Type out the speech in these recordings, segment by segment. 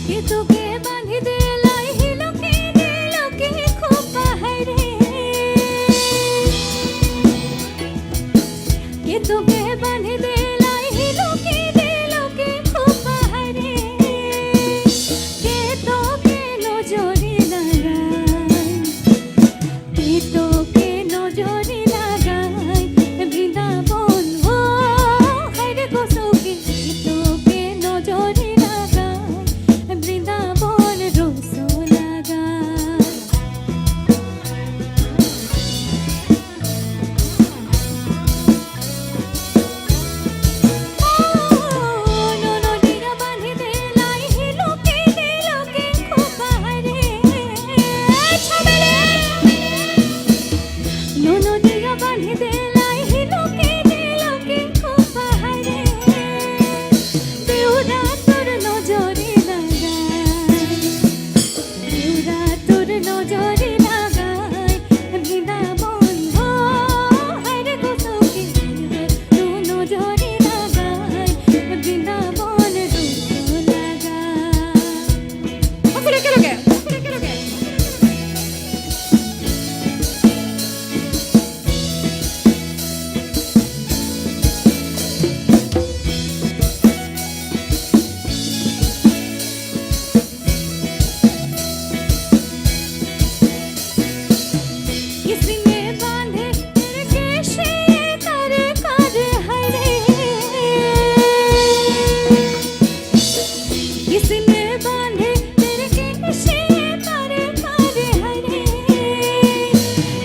কে তোকে বাঁধি দিলাই হিলোকে দিলকে খোপা হায়রে কে তোকে বাঁধি দিলাই হিলোকে দিলকে খোপা হায়রে কে তোকে নজরে লাগাই কে তোকে নজরে লাগাই বৃন্দাবন ও হায়রে গো সখী কে তোকে নজরে লাগাই বৃন্দাবন রোজ লাগাই ননদিরা বাঁধি দিলাই হিলোকে দিলকে খোপা হায়রে ছবেলে ননদিরা বাঁধি দিলাই হিলোকে দিলকে খোপা হায়রে দেউরা তোর নজরে লাগাই দেউরা তোর নজরে লাগাই বৃন্দাবন ও হায়রে গো সখী তোর নজরে লাগাই বৃন্দাবন রোজ লাগাই किसी ने बांधे तेरे केशे तारे कारे हायरे किसी ने बांधे तेरे केशे तारे कारे हायरे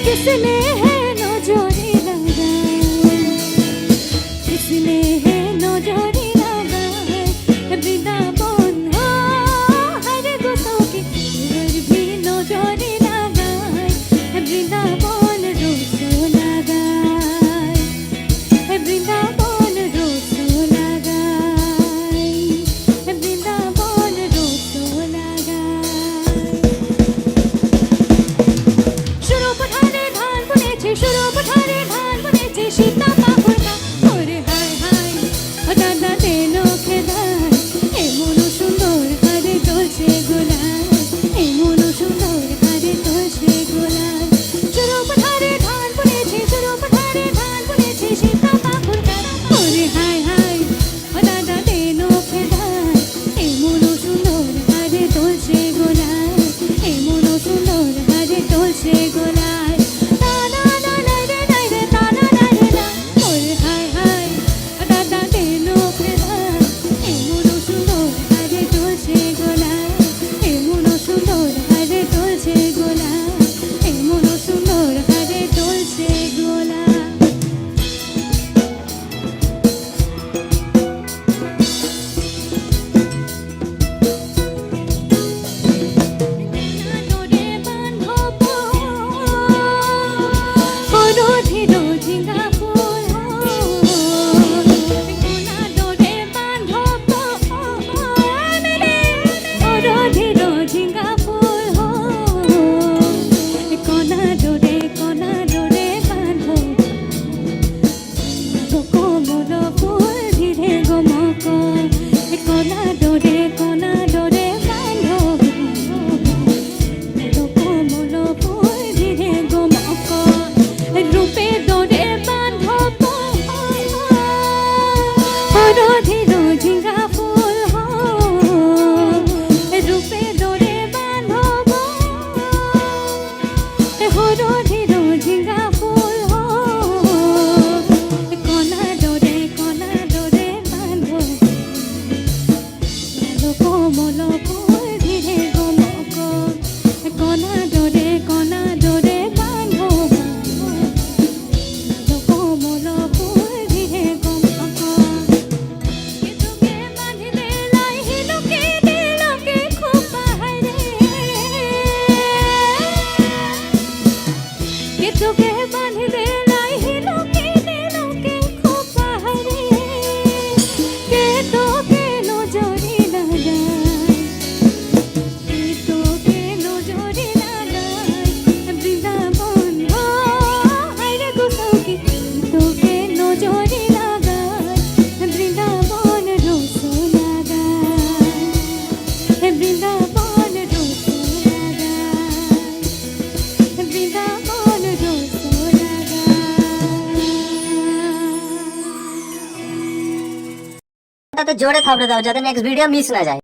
किसने है नजरे लगाई किसने है नजरे लगाई बृंदाबन हो हायरे गो सखी तोर भी नजरे लगाई বৃন্দাবন রোজ লাগাই বৃন্দাবন রোজ লাগাই বৃন্দাবন রোজ তাতে জোরে থাপড়ে দাও যাতে নেক্সট ভিডিও মিস না যায়।